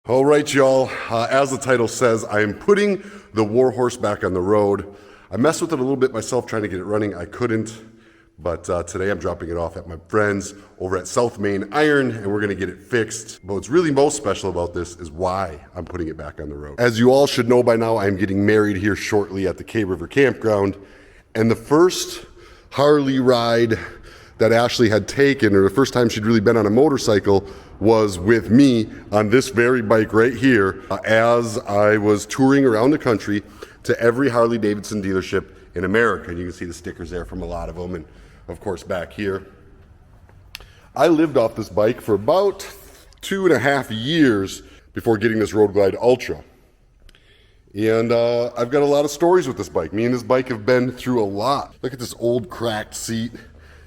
All right, y'all. As the title says, I am putting the Warhorse back on the road. I messed with it a little bit myself trying to get it running. I couldn't, but today I'm dropping it off at my friends over at South Main Iron, and we're gonna get it fixed. But what's really most special about this is why I'm putting it back on the road. As you all should know by now, I'm getting married here shortly at the K River Campground, and the first Harley ride that Ashley had taken, or the first time she'd really been on a motorcycle, was with me on this very bike right here as I was touring around the country to every Harley Davidson dealership in America. And you can see the stickers there from a lot of them, and of course back here. I lived off this bike for about 2.5 years before getting this Road Glide Ultra. And I've got a lot of stories with this bike. Me and this bike have been through a lot. Look at this old cracked seat.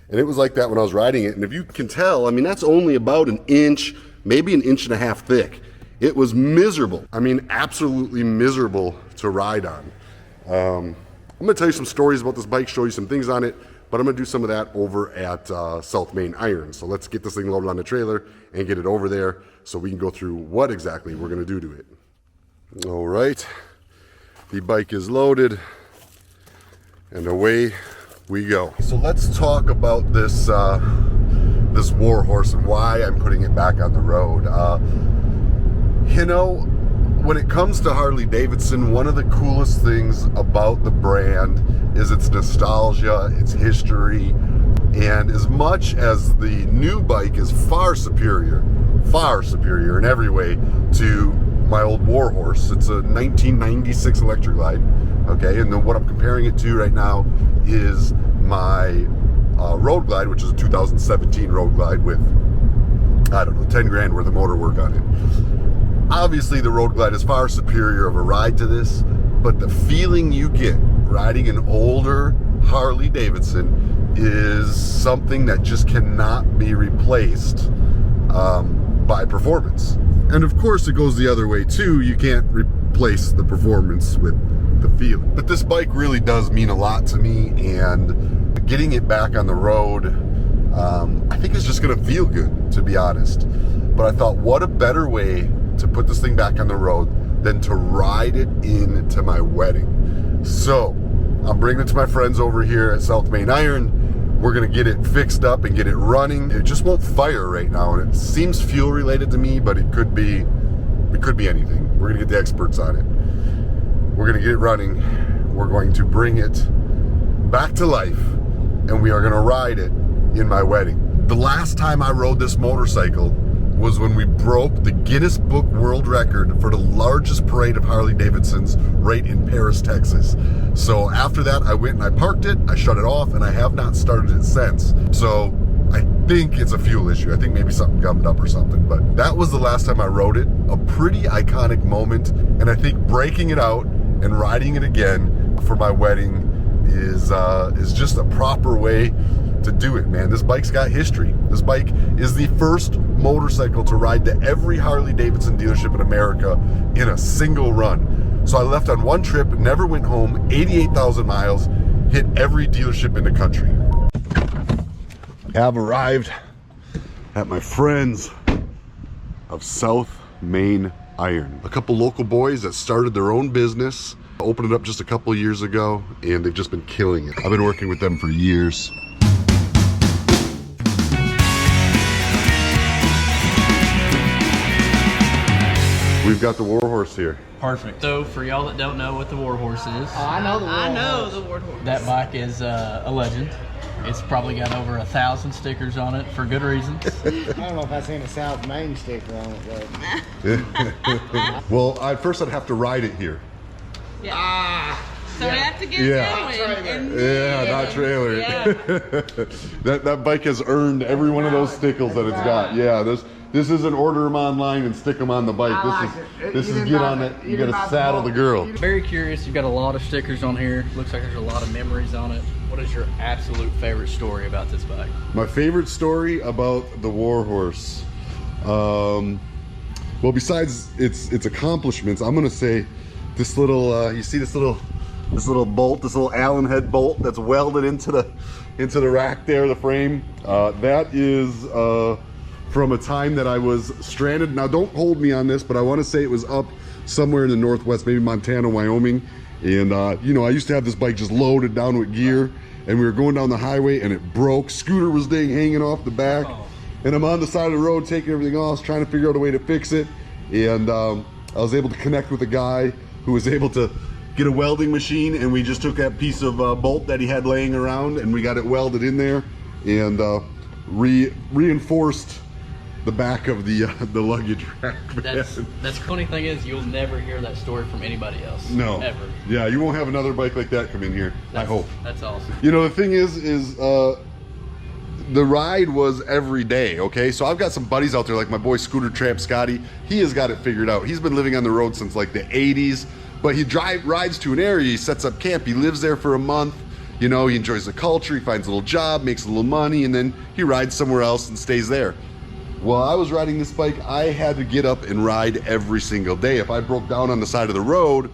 And it was like that when I was riding it. And if you can tell, I mean, that's only about 1 inch, maybe 1.5 inches thick. It was miserable. I mean, absolutely miserable to ride on. I'm gonna tell you some stories about this bike, show you some things on it, but I'm gonna do some of that over at South Main Iron. So let's get this thing loaded on the trailer and get it over there so we can go through what exactly we're gonna do to it. All right, the bike is loaded and away we go. So let's talk about this this Warhorse and why I'm putting it back on the road. You know, when it comes to Harley Davidson, one of the coolest things about the brand is its nostalgia, its history, and as much as the new bike is far superior in every way to my old Warhorse. It's a 1996 Electric Glide, okay, and then what I'm comparing it to right now is my Road Glide, which is a 2017 Road Glide with, I don't know, 10 grand worth of motor work on it. Obviously, the Road Glide is far superior of a ride to this, but the feeling you get riding an older Harley Davidson is something that just cannot be replaced by performance. And of course, it goes the other way too. You can't replace the performance with the feeling. But this bike really does mean a lot to me, and getting it back on the road, I think it's just gonna feel good, to be honest. But I thought, what a better way to put this thing back on the road than to ride it into my wedding. So I'm bringing it to my friends over here at South Main Iron. We're gonna get it fixed up and get it running. It just won't fire right now, and it seems fuel related to me, but it could be anything. We're gonna get the experts on it. We're gonna get it running. We're going to bring it back to life, and we are gonna ride it in my wedding. The last time I rode this motorcycle was when we broke the Guinness Book World Record for the largest parade of Harley Davidsons right in Paris, Texas. So after that, I went and I parked it, I shut it off, and I have not started it since. So I think it's a fuel issue. I think maybe something gummed up or something, but that was the last time I rode it. A pretty iconic moment, and I think breaking it out and riding it again for my wedding is just a proper way to do it, man. This bike's got history. This bike is the first motorcycle to ride to every Harley Davidson dealership in America in a single run. So I left on one trip, never went home, 88,000 miles, hit every dealership in the country. I have arrived at my friends of South Main Iron. A couple local boys that started their own business, opened it up just a couple years ago, and they've just been killing it. I've been working with them for years. We've got the Warhorse here. Perfect. So for y'all that don't know what the Warhorse is, I know the Warhorse. that bike is a legend. It's probably got over 1,000 stickers on it for good reasons. I don't know if I've seen a South Main sticker on it, but Well, first I'd have to ride it here. Yeah. So we have to get going. Not trailer. Yeah. that bike has earned every one of those stickers that it's got. Yeah, this isn't order them online and stick them on the bike. This is get on it. You gotta saddle the girl. Very curious. You've got a lot of stickers on here. Looks like there's a lot of memories on it. What is your absolute favorite story about this bike? My favorite story about the Warhorse, well, besides its accomplishments, I'm gonna say this little. You see this little bolt, this little Allen head bolt that's welded into the rack there, the frame. That is from a time that I was stranded. Now don't hold me on this, but I want to say it was up somewhere in the Northwest, maybe Montana, Wyoming. And you know, I used to have this bike just loaded down with gear, and we were going down the highway and it broke. Scooter was hanging off the back. And I'm on the side of the road taking everything off, trying to figure out a way to fix it. And I was able to connect with a guy who was able to get a welding machine, and we just took that piece of bolt that he had laying around and we got it welded in there and reinforced the back of the luggage rack. That's the funny thing is you'll never hear that story from anybody else. No. Ever. Yeah, you won't have another bike like that come in here. I hope. That's awesome. You know, the thing is the ride was every day, okay? So I've got some buddies out there, like my boy Scooter Tramp Scotty. He has got it figured out. He's been living on the road since like the 80s, but he rides to an area, he sets up camp, he lives there for a month. You know, he enjoys the culture, he finds a little job, makes a little money, and then he rides somewhere else and stays there. While I was riding this bike, I had to get up and ride every single day. If I broke down on the side of the road,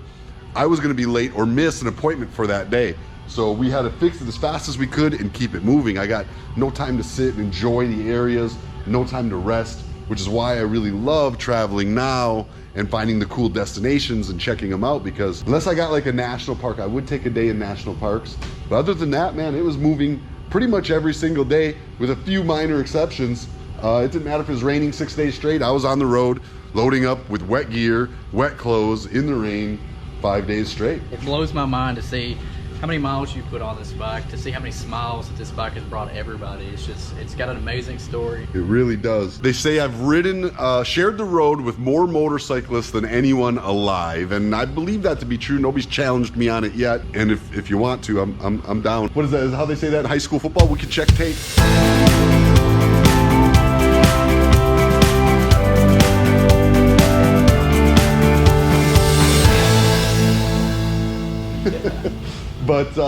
I was gonna be late or miss an appointment for that day. So we had to fix it as fast as we could and keep it moving. I got no time to sit and enjoy the areas, no time to rest, which is why I really love traveling now and finding the cool destinations and checking them out, because unless I got like a national park, I would take a day in national parks. But other than that, man, it was moving pretty much every single day with a few minor exceptions. It didn't matter if it was raining 6 days straight. I was on the road loading up with wet gear, wet clothes, in the rain, 5 days straight. It blows my mind to see how many miles you put on this bike, to see how many smiles that this bike has brought everybody. It's got an amazing story. It really does. They say I've shared the road with more motorcyclists than anyone alive, and I believe that to be true. Nobody's challenged me on it yet, and if you want to, I'm down. What is that? Is how they say that in high school football? We can check tape. But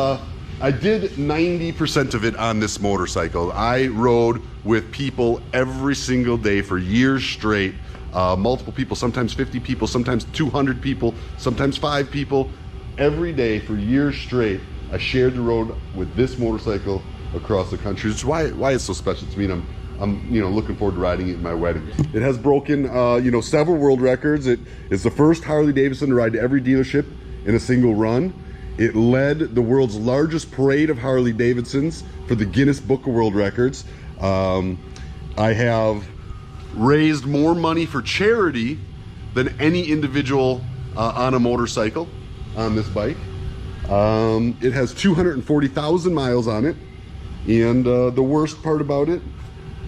I did 90% of it on this motorcycle. I rode with people every single day for years straight. Multiple people, sometimes 50 people, sometimes 200 people, sometimes 5 people. Every day for years straight, I shared the road with this motorcycle across the country. It's why it's so special to me, and I'm looking forward to riding it in my wedding. It has broken several world records. It is the first Harley Davidson to ride to every dealership in a single run. It led the world's largest parade of Harley Davidsons for the Guinness Book of World Records. I have raised more money for charity than any individual on a motorcycle on this bike. It has 240,000 miles on it. And the worst part about it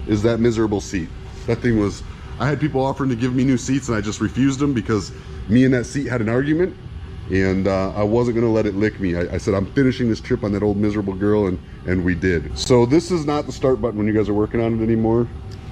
is that miserable seat. That thing was, I had people offering to give me new seats and I just refused them because me and that seat had an argument. And I wasn't gonna let it lick me. I said, I'm finishing this trip on that old miserable girl, and we did. So this is not the start button when you guys are working on it anymore.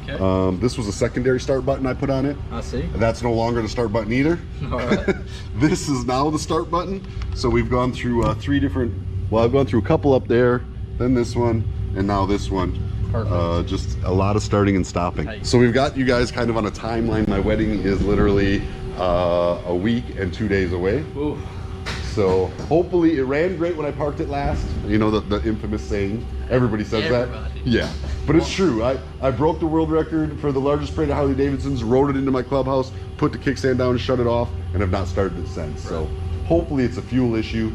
Okay. This was a secondary start button I put on it. I see. That's no longer the start button either. All right. This is now the start button. So we've gone through 3 different, well, I've gone through a couple up there, then this one, and now this one. Perfect. Just a lot of starting and stopping. Hey. So we've got you guys kind of on a timeline. My wedding is literally a week and 2 days away. Ooh. So hopefully it ran great when I parked it last. You know the infamous saying. Everybody says that. Yeah, but it's true. I broke the world record for the largest parade of Harley Davidsons, rode it into my clubhouse, put the kickstand down and shut it off, and have not started it since. Right. So hopefully it's a fuel issue.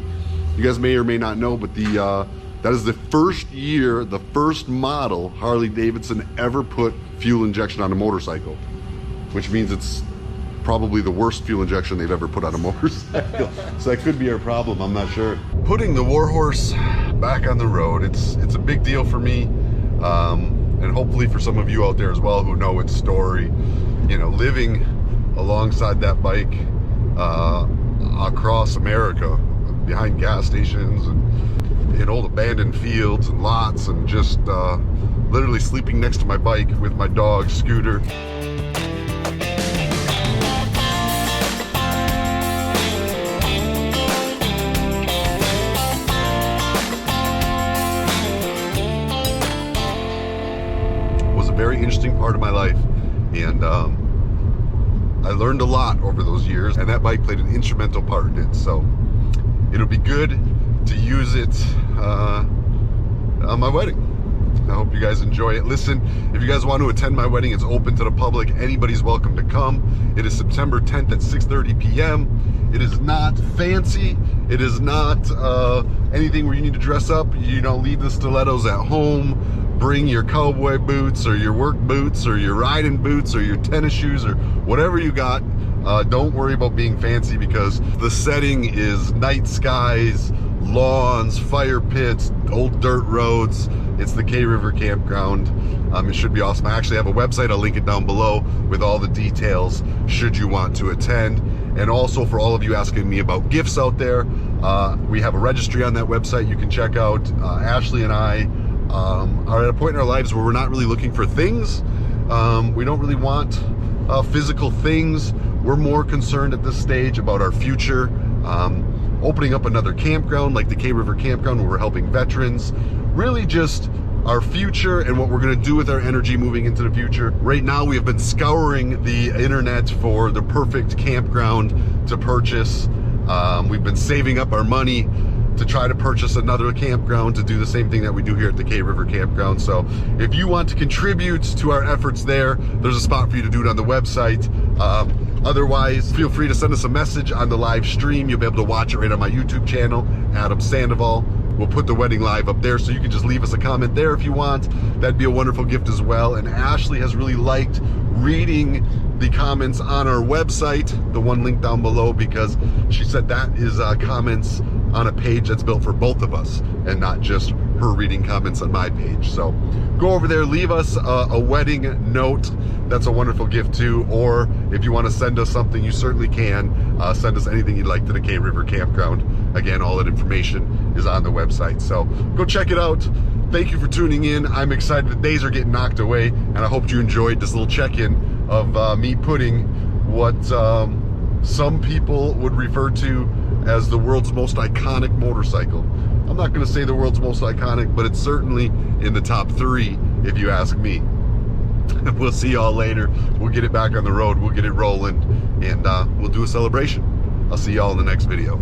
You guys may or may not know, but that is the first year, the first model Harley Davidson ever put fuel injection on a motorcycle, which means it's probably the worst fuel injection they've ever put on a motorcycle. So that could be our problem, I'm not sure. Putting the Warhorse back on the road, it's a big deal for me, and hopefully for some of you out there as well who know its story. You know, living alongside that bike across America, behind gas stations and in old abandoned fields and lots, and just literally sleeping next to my bike with my dog, Scooter. Very interesting part of my life, and I learned a lot over those years, and that bike played an instrumental part in it. So it'll be good to use it on my wedding. I hope you guys enjoy it. Listen, if you guys want to attend my wedding, it's open to the public. Anybody's welcome to come. It is September 10th at 6:30 p.m. It is not fancy. It is not anything where you need to dress up. You know, leave the stilettos at home. Bring your cowboy boots or your work boots or your riding boots or your tennis shoes or whatever you got. Don't worry about being fancy because the setting is night skies, lawns, fire pits, old dirt roads. It's the K River Campground. It should be awesome. I actually have a website. I'll link it down below with all the details should you want to attend. And also for all of you asking me about gifts out there, we have a registry on that website you can check out. Ashley and I are at a point in our lives where we're not really looking for things. We don't really want physical things. We're more concerned at this stage about our future. Opening up another campground like the K River Campground where we're helping veterans. Really just our future and what we're going to do with our energy moving into the future. Right now we have been scouring the internet for the perfect campground to purchase. We've been saving up our money to try to purchase another campground to do the same thing that we do here at the K River Campground. So if you want to contribute to our efforts there, there's a spot for you to do it on the website. Otherwise, feel free to send us a message on the live stream. You'll be able to watch it right on my YouTube channel, Adam Sandoval. We'll put the wedding live up there, so you can just leave us a comment there if you want. That'd be a wonderful gift as well. And Ashley has really liked reading the comments on our website, the one link down below, because she said that is comments on a page that's built for both of us and not just her reading comments on my page. So go over there, leave us a wedding note. That's a wonderful gift too. Or if you want to send us something, you certainly can. Send us anything you'd like to the K River Campground. Again, all that information is on the website. So go check it out. Thank you for tuning in. I'm excited. The days are getting knocked away, and I hope you enjoyed this little check-in of me putting what some people would refer to as the world's most iconic motorcycle. I'm not going to say the world's most iconic, but it's certainly in the top 3 if you ask me. We'll see y'all later. We'll get it back on the road. We'll get it rolling, and we'll do a celebration. I'll see y'all in the next video.